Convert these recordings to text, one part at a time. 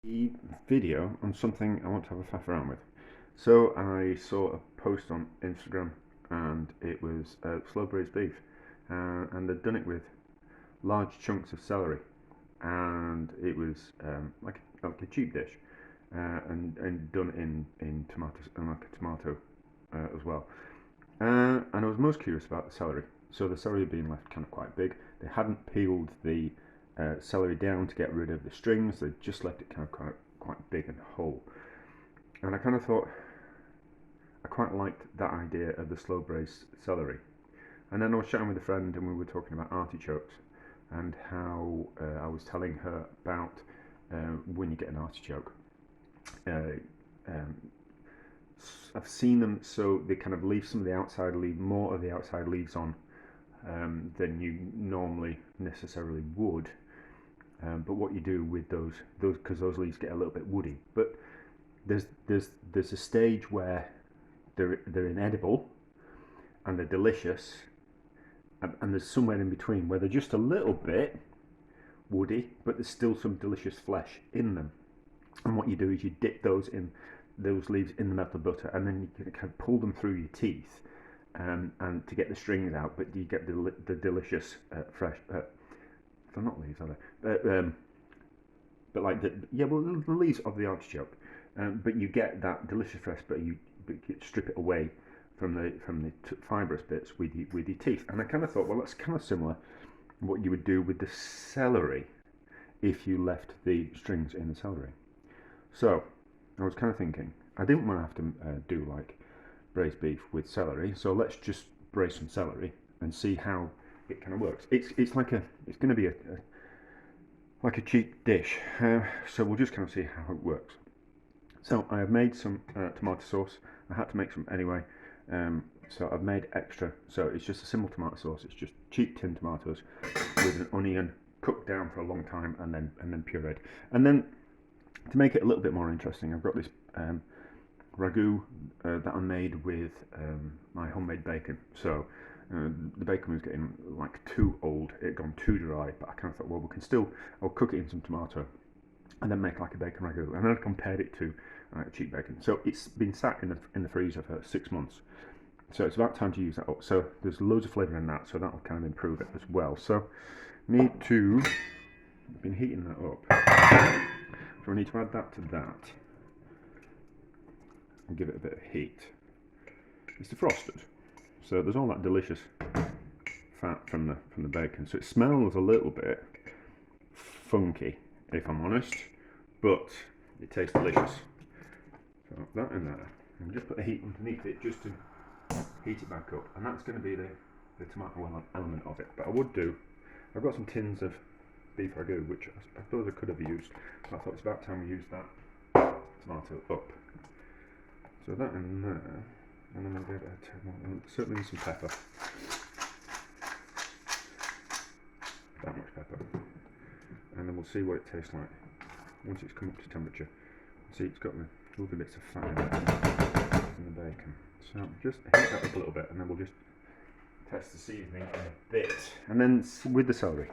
a video on something I want to have a faff around with. So I saw a post on Instagram and it was slow braised beef, and they'd done it with large chunks of celery, and it was like a cheap dish, and done in tomatoes and like a tomato as well. And I was most curious about the celery. So the celery had been left kind of quite big. They hadn't peeled the celery down to get rid of the strings. They just left it kind of quite big and whole. And I kind of thought I quite liked that idea of the slow braised celery. And then I was chatting with a friend and we were talking about artichokes and how I was telling her about when you get an artichoke. I've seen them so they kind of leave some of the outside more of the outside leaves on than you normally necessarily would. But what you do with those because those leaves get a little bit woody. But there's a stage where they're inedible and they're delicious, and there's somewhere in between where they're just a little bit woody, but there's still some delicious flesh in them. And what you do is you dip those leaves in the melted butter, and then you can kind of pull them through your teeth, and to get the strings out. But you get the delicious fresh. They're not leaves, are they? But like the leaves of the artichoke. But you get that delicious fresh, but you strip it away from the fibrous bits with your teeth. And I kind of thought, well, that's kind of similar what you would do with the celery if you left the strings in the celery. So I was kind of thinking, I didn't want to have to do like braised beef with celery, so let's just braise some celery and see how it kind of works. It's going to be like a cheap dish, so we'll just kind of see how it works. So I have made some tomato sauce. I had to make some anyway, so I've made extra. So it's just a simple tomato sauce. It's just cheap tin tomatoes with an onion cooked down for a long time and then pureed. And then to make it a little bit more interesting, I've got this ragu that I made with my homemade bacon. So the bacon was getting like too old, it had gone too dry, but I kind of thought, well, I'll cook it in some tomato and then make like a bacon ragu. And then I compared it to cheap bacon. So it's been sat in the freezer for 6 months. So it's about time to use that up. So there's loads of flavour in that, so that will kind of improve it as well. So I've been heating that up. So we need to add that to that and give it a bit of heat. It's defrosted, so there's all that delicious fat from the bacon. So it smells a little bit funky, if I'm honest, but it tastes delicious. So that in there, and just put the heat underneath it just to heat it back up, and that's going to be the tomato element of it. But I've got some tins of beef ragu, which I suppose I could have used. I thought it's about time we used that tomato up. So that in there, and then I'll give it a certainly some pepper. That much pepper. And then we'll see what it tastes like once it's come up to temperature. See, it's got the lovely bits of fat in the bacon. So just heat that up a little bit, and then we'll just test the seasoning in a bit. And then with the celery,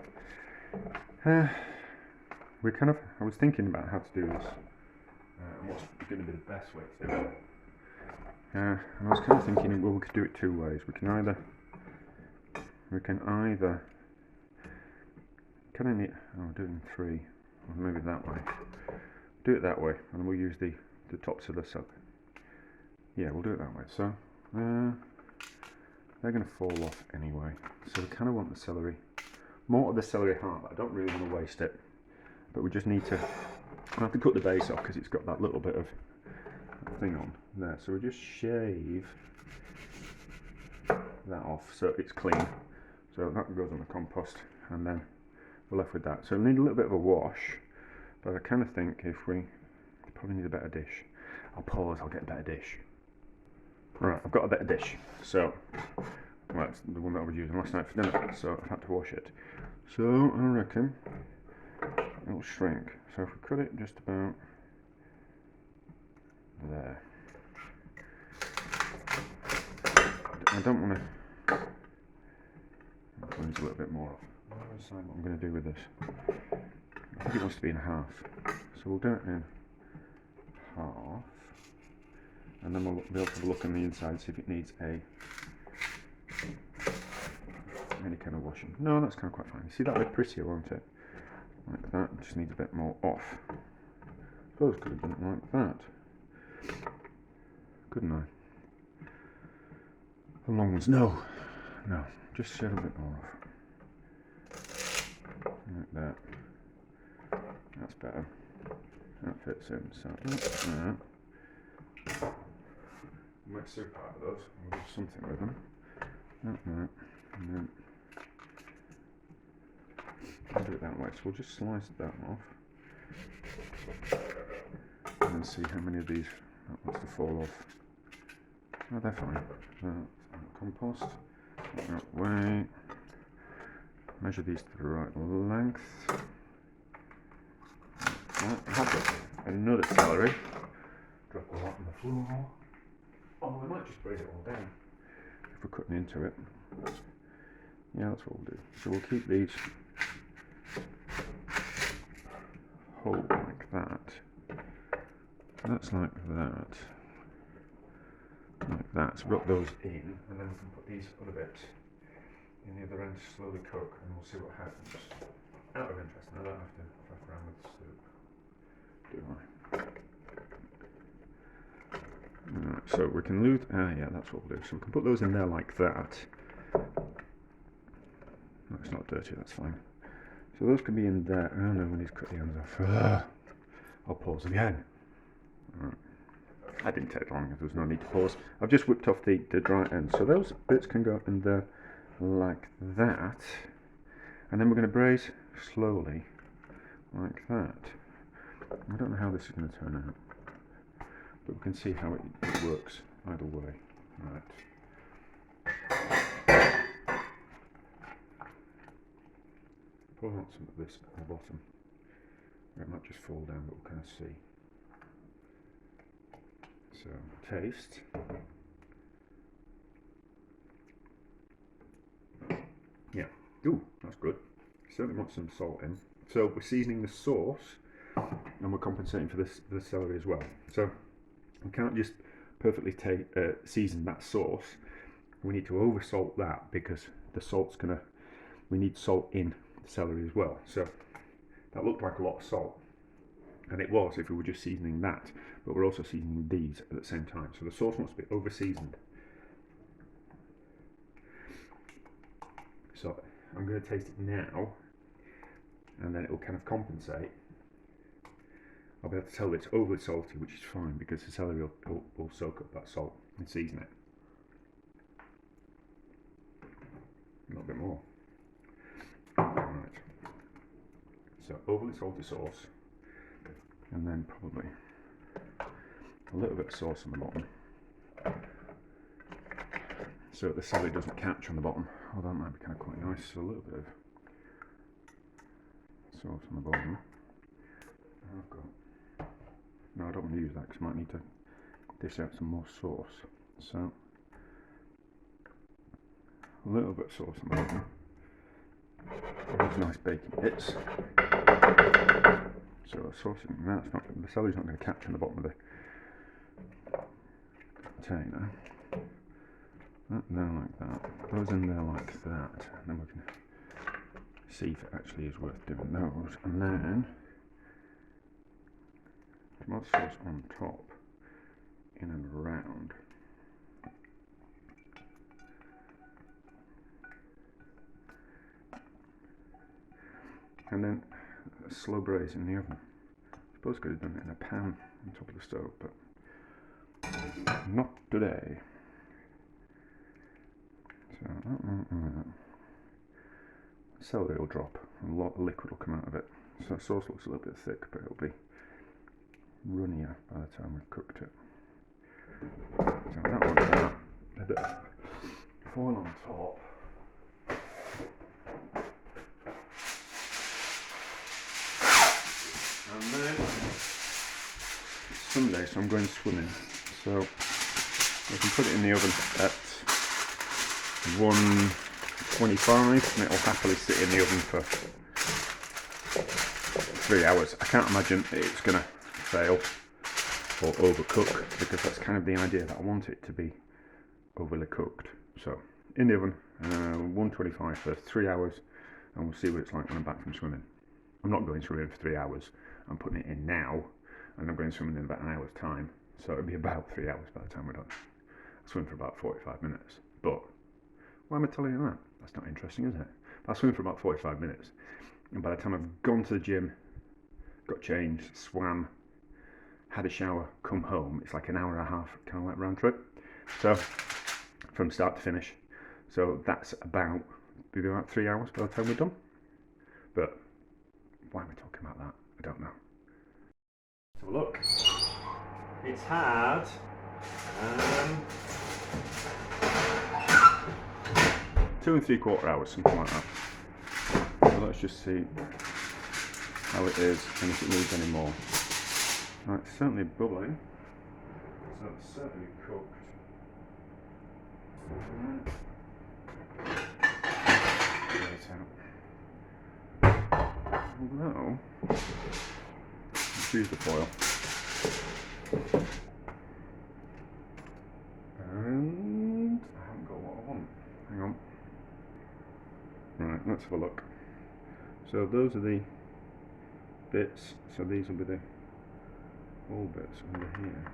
I was thinking about how to do this and what's going to be the best way to do it. And I was kind of thinking, well, we could do it two ways. We can either do it in three, or maybe that way. Do it that way, and we'll use the tops of the celery. Yeah, we'll do it that way. So they're going to fall off anyway. So we kind of want the celery, more of the celery heart, but I don't really want to waste it. But we just need to, I have to cut the base off because it's got that little bit of thing on there. So we just shave that off so it's clean. So that goes on the compost, and then we're left with that. So we need a little bit of a wash, but I kind of think we probably need a better dish. I'll pause, I'll get a better dish. Right, I've got a better dish. So, well, that's the one that I was using last night for dinner, so I've had to wash it. So I reckon it'll shrink. So if we cut it just about there. I don't want to cleanse a little bit more off. I'll decide what I'm going to do with this. I think it wants to be in half. So we'll do it in half, and then we'll be able to have a look on the inside, see if it needs any kind of washing. No, that's kind of quite fine. See, that'll be prettier, won't it? Like that. It just needs a bit more off. I suppose I could have done it like that, couldn't I? The long ones. No, just shave a bit more off. Like that. That's better. That fits in. So that's that. Make soup out of those. We'll do something with them. Like that. And then I'll do it that way. So we'll just slice that off. And then see how many of these that wants to fall off. Oh, they're fine. Compost. That way. Measure these to the right length. I have got another celery. Drop a lot on the floor. Oh, we might just braise it all down if we're cutting into it. Yeah, that's what we'll do. So we'll keep these whole like that. That's like that. Like that. So we've got those in, and then we can put these other bits in the other end to slowly cook, and we'll see what happens. Out of interest, I don't have to fuck around with the soup, do I? Right, so we can lose. Yeah, that's what we'll do. So we can put those in there like that. No, it's not dirty. That's fine. So those can be in there. Oh no, we need to cut the ends off. I'll pause again. Right. I didn't take long. There was no need to pause. I've just whipped off the dry end. So those bits can go in there like that, and then we're going to braise slowly like that. I don't know how this is going to turn out, but we can see how it works either way. Right. Pull out some of this at the bottom. It might just fall down, but we'll kind of see. So, taste. Yeah. Ooh, that's good. Certainly want some salt in. So we're seasoning the sauce, and we're compensating for the celery as well. So we can't just perfectly season that sauce. We need to over salt that, because the salt's gonna. We need salt in the celery as well. So that looked like a lot of salt, and it was if we were just seasoning that. But we're also seasoning these at the same time. So the sauce wants to be over seasoned. So I'm going to taste it now, and then it will kind of compensate. I'll be able to tell that it's overly salty, which is fine, because the celery will soak up that salt and season it. A little bit more. Right. So overly salty sauce, and then probably a little bit of sauce on the bottom, so the celery doesn't catch on the bottom. Oh, that might be kind of quite nice. So a little bit of sauce on the bottom. I've got. No, I don't want to use that because I might need to dish out some more sauce. So a little bit of sauce on the bottom. Those nice bacon bits. So the sauce, the celery's not going to catch on the bottom of the container. That there like that. Those in there like that. And then we can see if it actually is worth doing those. And then tomato sauce on top, in and around. And then slow braise in the oven. I suppose I could have done it in a pan on top of the stove, but not today. So celery will drop, a lot of liquid will come out of it. So the sauce looks a little bit thick, but it'll be runnier by the time we've cooked it. So that one's that. A bit of foil on top. And then it's Sunday, so I'm going swimming. So I can put it in the oven at 125 and it'll happily sit in the oven for 3 hours. I can't imagine it's going to fail or overcook, because that's kind of the idea, that I want it to be overly cooked. So in the oven, 125 for 3 hours, and we'll see what it's like when I'm back from swimming. I'm not going swimming for 3 hours. I'm putting it in now, and I'm going swimming in about an hour's time. So it'll be about 3 hours by the time we're done. I swim for about 45 minutes. But why am I telling you that? That's not interesting, is it? I swim for about 45 minutes. And by the time I've gone to the gym, got changed, swam, had a shower, come home, it's like an hour and a half, kind of like round trip. So from start to finish. So that's about, maybe about 3 hours by the time we're done. But why am I talking about that? I don't know. Let's have a look. It's had 2 3/4 hours, something like that. So let's just see how it is and if it needs any more. Right, it's certainly bubbling, so it's certainly cooked. Get it out. Although, let's use the foil. And I haven't got what I want. Hang on. Right, let's have a look. So those are the bits, so these will be the all bits under here.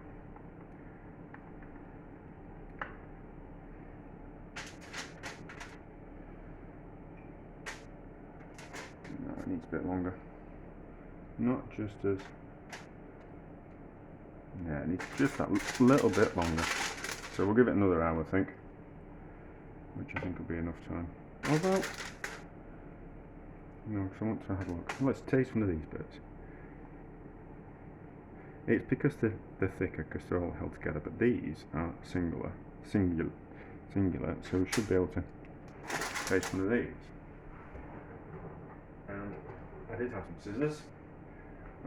No, it needs a bit longer. Not just as, yeah, it needs just that little bit longer. So we'll give it another hour, I think, which I think will be enough time. Although, no, because I want to have a look. Let's taste one of these bits. It's because they're thicker, because they're all held together, but these are singular, so we should be able to taste one of these. And I did have some scissors.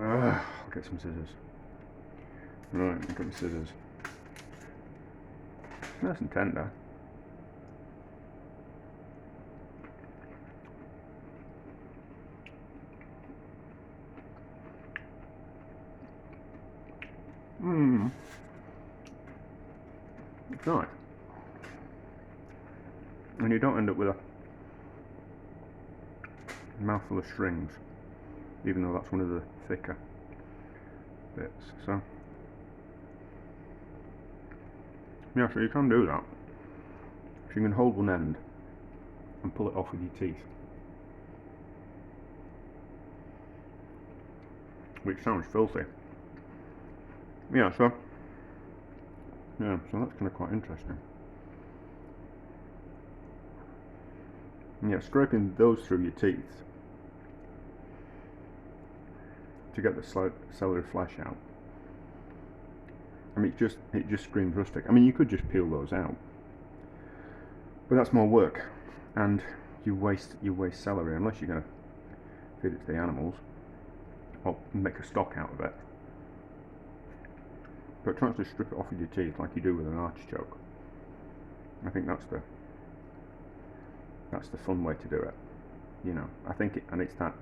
I'll get some scissors. Right, I've got my scissors. It's nice and tender. It's nice. And you don't end up with a mouthful of strings, even though that's one of the thicker bits. So yeah, so you can do that. So you can hold one end and pull it off with your teeth, which sounds filthy. Yeah, so that's kind of quite interesting. Yeah, scraping those through your teeth to get the celery flesh out. I mean, it just screams rustic. I mean, you could just peel those out, but that's more work, and you waste celery unless you're going to feed it to the animals or make a stock out of it. But trying to strip it off with your teeth like you do with an artichoke, I think that's the fun way to do it. You know, I think and it's that.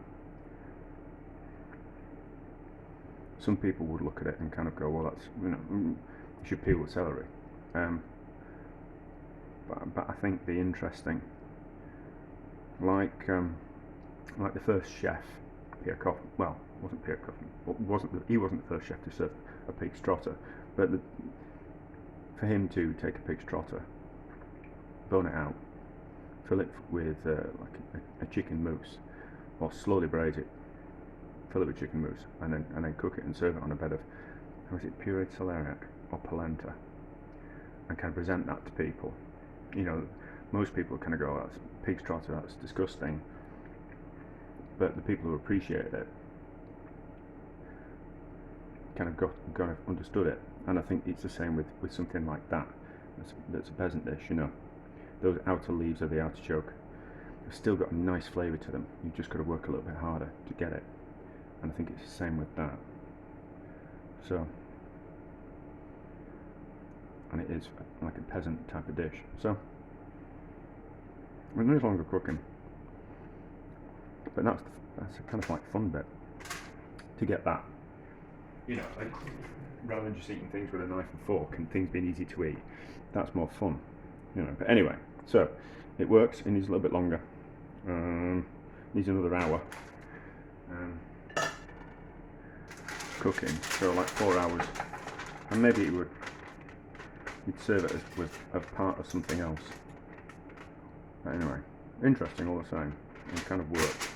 Some people would look at it and kind of go, well, that's, you should peel the celery. But I think the interesting, like the first chef, Pierre Coffin, well, wasn't Pierre Coffin, he wasn't the first chef to serve a pig's trotter, but for him to take a pig's trotter, bone it out, fill it with like a chicken mousse, or slowly braise it, fill it with chicken mousse, and then cook it and serve it on a bed of, how is it, pureed celeriac or polenta, and kind of present that to people. You know, most people kind of go, oh, that's pig's trotter, that's disgusting, but the people who appreciated it kind of understood it. And I think it's the same with something like that. That's a peasant dish, you know. Those outer leaves of the artichoke have still got a nice flavour to them. You've just got to work a little bit harder to get it. And I think it's the same with that. So, and it is like a peasant type of dish. So, it needs longer cooking. But that's a kind of like fun bit. to get that, you know, like, rather than just eating things with a knife and fork and things being easy to eat, that's more fun, you know. But anyway, so it works. It needs a little bit longer. Needs another hour cooking, so like 4 hours, and maybe you'd serve it as part of something else. But anyway, interesting all the same. It kind of works.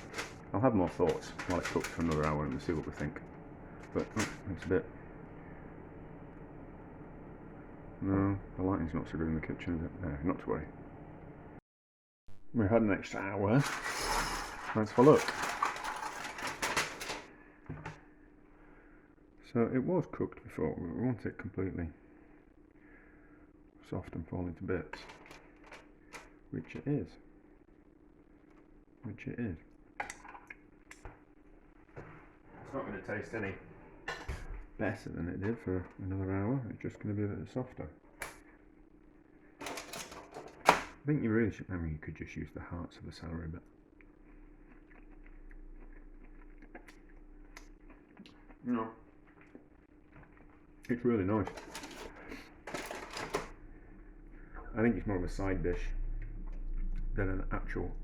I'll have more thoughts while it's cooked for another hour and we'll see what we think. But it's a bit. No, the lighting's not so good in the kitchen, is it? No, not to worry. We had an extra hour. Let's have a look. So it was cooked before. We want it completely soft and falling to bits, which it is. Which it is. It's not going to taste any better than it did for another hour. It's just going to be a bit softer. I think you really should. I mean, you could just use the hearts of the celery, but no, it's really nice. I think it's more of a side dish than an actual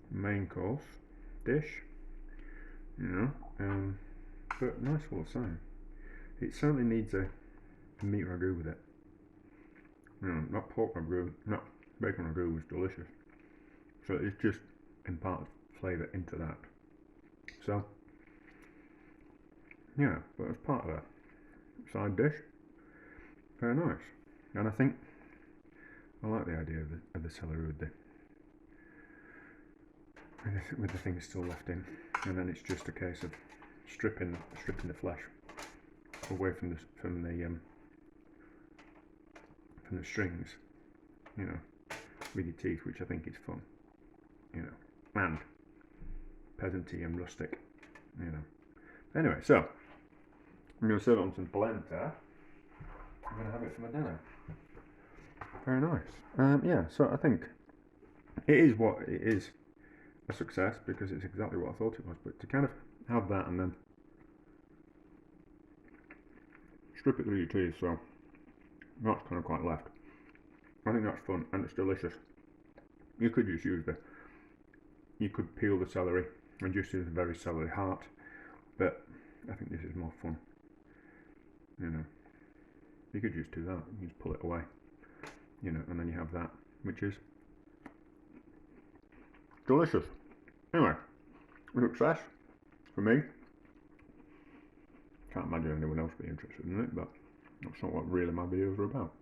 main course dish, you know, but nice all the same. It certainly needs a meat ragu with it. You know, not pork ragu, not bacon ragu was delicious. So it's just imparted flavour into that. So, yeah, but as part of a side dish, very nice. And I think I like the idea of the celery with the things still left in, and then it's just a case of stripping the flesh away from the strings, you know, with your teeth, which I think is fun, you know, and peasanty and rustic, you know. Anyway, so I'm going to serve it on some polenta. I'm going to have it for my dinner. Very nice. Yeah, so I think it is a success because it's exactly what I thought it was. But to kind of have that and then strip it through your teeth, so that's kind of quite left. I think that's fun and it's delicious. You could just you could peel the celery and just use a very celery heart, but I think this is more fun. You know, you could just do that. You just pull it away, you know, and then you have that, which is delicious. Anyway, a success for me. Can't imagine anyone else being interested in it, but that's not what really my videos are about.